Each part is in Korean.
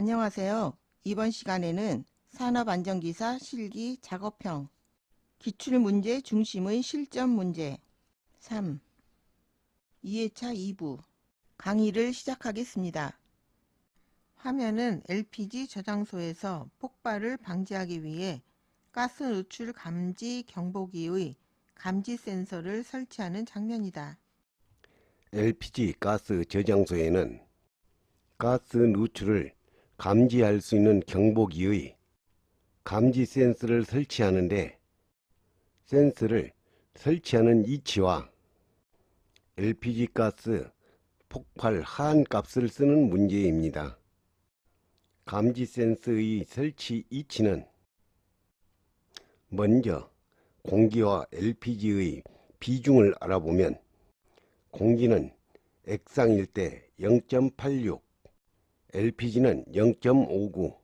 안녕하세요. 이번 시간에는 산업안전기사 실기 작업형 기출문제 중심의 실전 문제 3 2회차 2부 강의를 시작하겠습니다. 화면은 LPG 저장소에서 폭발을 방지하기 위해 가스 누출 감지 경보기의 감지 센서를 설치하는 장면이다. LPG 가스 저장소에는 가스 누출을 감지할 수 있는 경보기의 감지 센서를 설치하는데 센서를 설치하는 위치와 LPG 가스 폭발 하한 값을 쓰는 문제입니다. 감지 센서의 설치 위치는 먼저 공기와 LPG의 비중을 알아보면 공기는 액상일 때 0.86, LPG는 0.59,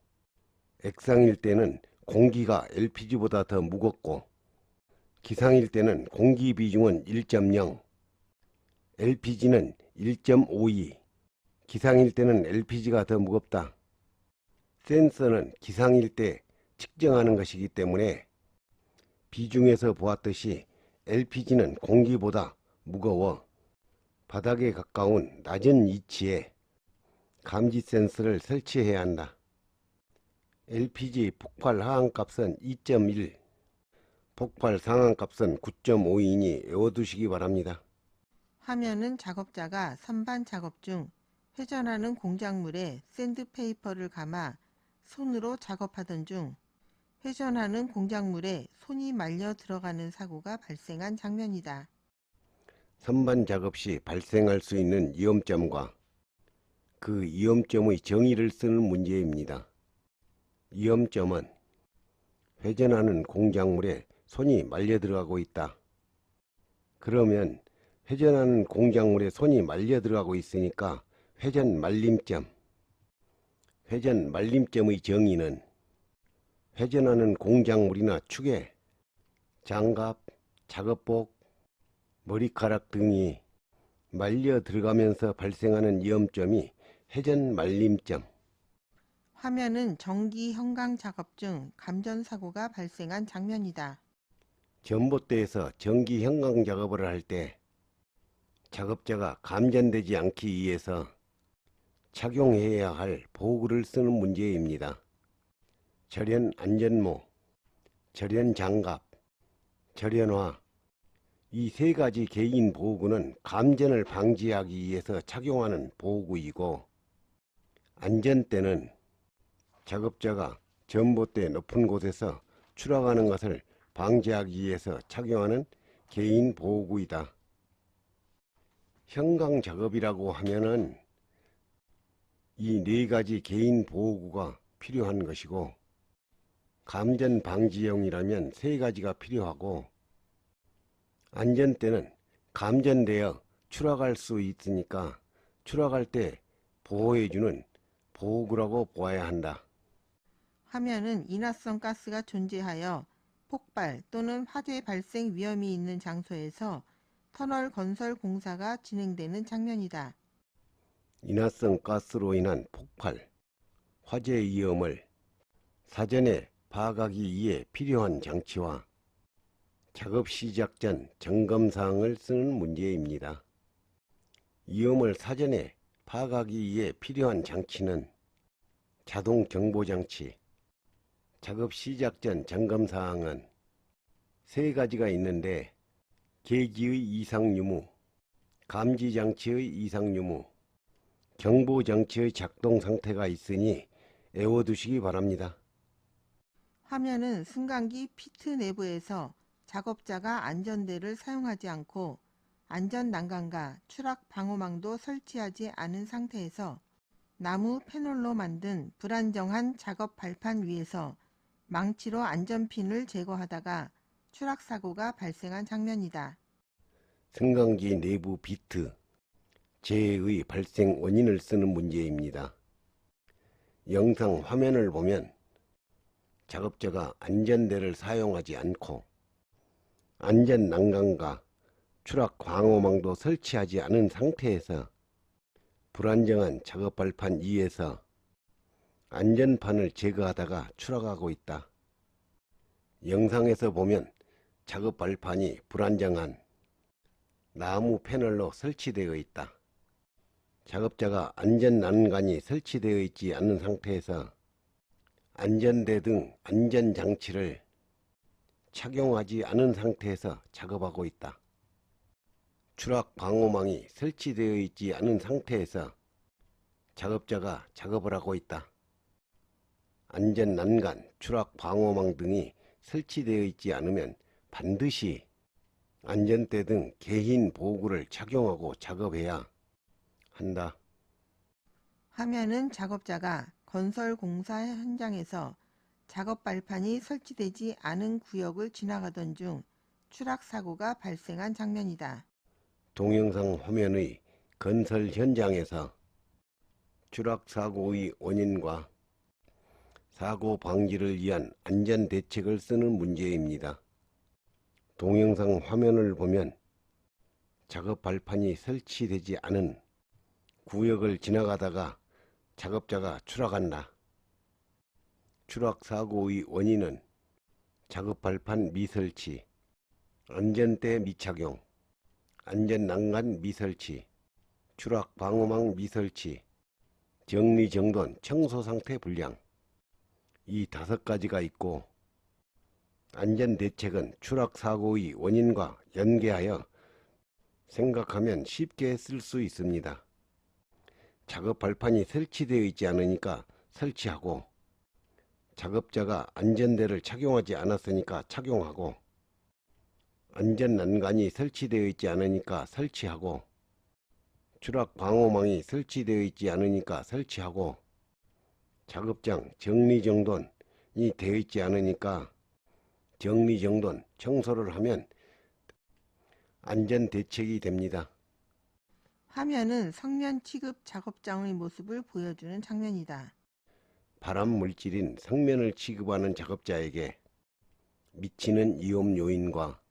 액상일 때는 공기가 LPG보다 더 무겁고 기상일 때는 공기 비중은 1.0, LPG는 1.52, 기상일 때는 LPG가 더 무겁다. 센서는 기상일 때 측정하는 것이기 때문에 비중에서 보았듯이 LPG는 공기보다 무거워 바닥에 가까운 낮은 위치에 감지 센서를 설치해야 한다. LPG 폭발 하한값은 2.1, 폭발 상한값은 9.5이니 외워두시기 바랍니다. 화면은 작업자가 선반 작업 중 회전하는 공작물에 샌드페이퍼를 감아 손으로 작업하던 중 회전하는 공작물에 손이 말려 들어가는 사고가 발생한 장면이다. 선반 작업 시 발생할 수 있는 위험점과 그 위험점의 정의를 쓰는 문제입니다. 위험점은 회전하는 공작물에 손이 말려 들어가고 있다. 그러면 회전하는 공작물에 손이 말려 들어가고 있으니까 회전 말림점. 회전 말림점의 정의는 회전하는 공작물이나 축에 장갑, 작업복, 머리카락 등이 말려 들어가면서 발생하는 위험점이 회전 말림점. 화면은 전기 현강 작업 중 감전사고가 발생한 장면이다. 전봇대에서 전기 현강 작업을 할 때 작업자가 감전되지 않기 위해서 착용해야 할 보호구를 쓰는 문제입니다. 절연 안전모, 절연 장갑, 절연화 이 세 가지 개인 보호구는 감전을 방지하기 위해서 착용하는 보호구이고 안전대는 작업자가 전봇대 높은 곳에서 추락하는 것을 방지하기 위해서 착용하는 개인 보호구이다. 현강 작업이라고 하면은 이 네 가지 개인 보호구가 필요한 것이고 감전 방지용이라면 세 가지가 필요하고 안전대는 감전되어 추락할 수 있으니까 추락할 때 보호해주는 보호구라고 보아야 한다. 화면은 인화성 가스가 존재하여 폭발 또는 화재 발생 위험이 있는 장소에서 터널 건설 공사가 진행되는 장면이다. 인화성 가스로 인한 폭발, 화재 위험을 사전에 파악하기 위해 필요한 장치와 작업 시작 전 점검사항을 쓰는 문제입니다. 위험을 사전에 파악하기 위해 필요한 장치는 자동 경보장치, 작업 시작 전 점검사항은 세 가지가 있는데 계기의 이상 유무, 감지장치의 이상 유무, 경보장치의 작동 상태가 있으니 외워두시기 바랍니다. 화면은 승강기 피트 내부에서 작업자가 안전대를 사용하지 않고 안전난간과 추락 방호망도 설치하지 않은 상태에서 나무 패널로 만든 불안정한 작업 발판 위에서 망치로 안전핀을 제거하다가 추락사고가 발생한 장면이다. 승강기 내부 비트, 재해의 발생 원인을 쓰는 문제입니다. 영상 화면을 보면 작업자가 안전대를 사용하지 않고 안전난간과 추락 방호망도 설치하지 않은 상태에서 불안정한 작업 발판 위에서 안전판을 제거하다가 추락하고 있다. 영상에서 보면 작업 발판이 불안정한 나무 패널로 설치되어 있다. 작업자가 안전 난간이 설치되어 있지 않은 상태에서 안전대 등 안전장치를 착용하지 않은 상태에서 작업하고 있다. 추락 방호망이 설치되어 있지 않은 상태에서 작업자가 작업을 하고 있다. 안전 난간, 추락 방호망 등이 설치되어 있지 않으면 반드시 안전대 등 개인 보호구를 착용하고 작업해야 한다. 화면은 작업자가 건설 공사 현장에서 작업 발판이 설치되지 않은 구역을 지나가던 중 추락 사고가 발생한 장면이다. 동영상 화면의 건설 현장에서 추락 사고의 원인과 사고 방지를 위한 안전 대책을 쓰는 문제입니다. 동영상 화면을 보면 작업 발판이 설치되지 않은 구역을 지나가다가 작업자가 추락한다. 추락 사고의 원인은 작업 발판 미설치, 안전대 미착용, 안전 난간 미설치, 추락 방호망 미설치, 정리정돈 청소 상태 불량, 이 5가지가 있고, 안전대책은 추락 사고의 원인과 연계하여 생각하면 쉽게 쓸 수 있습니다. 작업 발판이 설치되어 있지 않으니까 설치하고, 작업자가 안전대를 착용하지 않았으니까 착용하고, 안전 난간이 설치되어 있지 않으니까 설치하고, 추락 방호망이 설치되어 있지 않으니까 설치하고, 작업장 정리정돈이 되어 있지 않으니까 정리정돈 청소를 하면 안전대책이 됩니다. 화면은 성면 취급 작업장의 모습을 보여주는 장면이다. 발암물질인 성면을 취급하는 작업자에게 미치는 위험 요인과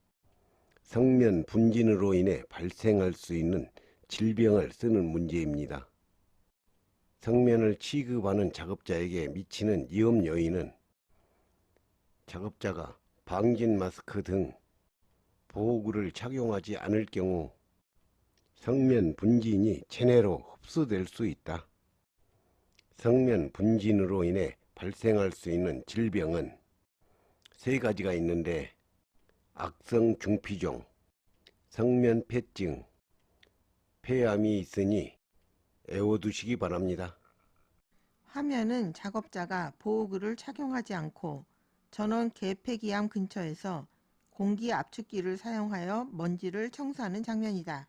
성면 분진으로 인해 발생할 수 있는 질병을 쓰는 문제입니다. 성면을 취급하는 작업자에게 미치는 위험 요인은 작업자가 방진 마스크 등 보호구를 착용하지 않을 경우 성면 분진이 체내로 흡수될 수 있다. 성면 분진으로 인해 발생할 수 있는 질병은 3가지가 있는데 악성 중피종, 성면 폐증, 폐암이 있으니 애워두시기 바랍니다. 화면은 작업자가 보호구를 착용하지 않고 전원 개폐기암 근처에서 공기 압축기를 사용하여 먼지를 청소하는 장면이다.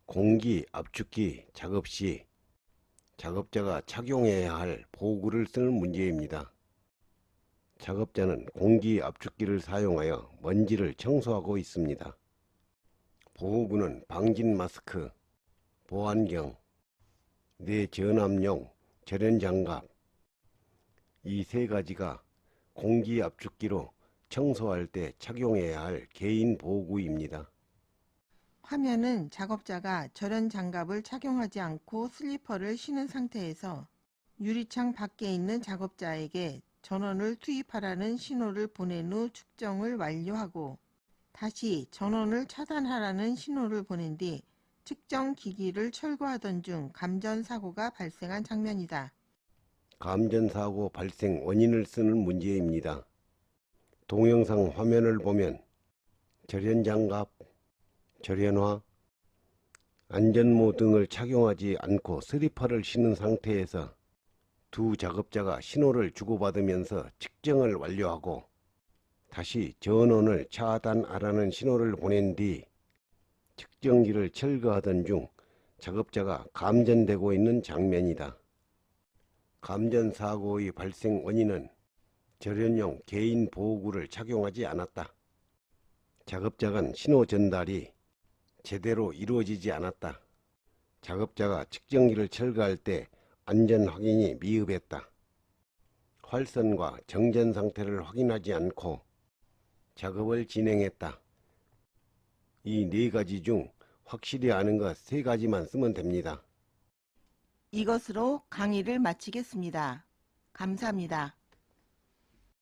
공기 압축기 작업 시 작업자가 착용해야 할 보호구를 쓰는 문제입니다. 작업자는 공기 압축기를 사용하여 먼지를 청소하고 있습니다. 보호구는 방진 마스크, 보안경, 뇌전압용 절연장갑, 이 3가지가 공기 압축기로 청소할 때 착용해야 할 개인 보호구입니다. 화면은 작업자가 절연 장갑을 착용하지 않고 슬리퍼를 신은 상태에서 유리창 밖에 있는 작업자에게 전원을 투입하라는 신호를 보낸 후 측정을 완료하고 다시 전원을 차단하라는 신호를 보낸 뒤 측정 기기를 철거하던 중 감전사고가 발생한 장면이다. 감전사고 발생 원인을 쓰는 문제입니다. 동영상 화면을 보면 절연장갑, 절연화, 안전모 등을 착용하지 않고 슬리퍼를 신은 상태에서 두 작업자가 신호를 주고받으면서 측정을 완료하고 다시 전원을 차단하라는 신호를 보낸 뒤 측정기를 철거하던 중 작업자가 감전되고 있는 장면이다. 감전사고의 발생 원인은 절연용 개인 보호구를 착용하지 않았다. 작업자 간 신호 전달이 제대로 이루어지지 않았다. 작업자가 측정기를 철거할 때 안전 확인이 미흡했다. 활선과 정전 상태를 확인하지 않고 작업을 진행했다. 이 4가지 중 확실히 아는 것 3가지만 쓰면 됩니다. 이것으로 강의를 마치겠습니다. 감사합니다.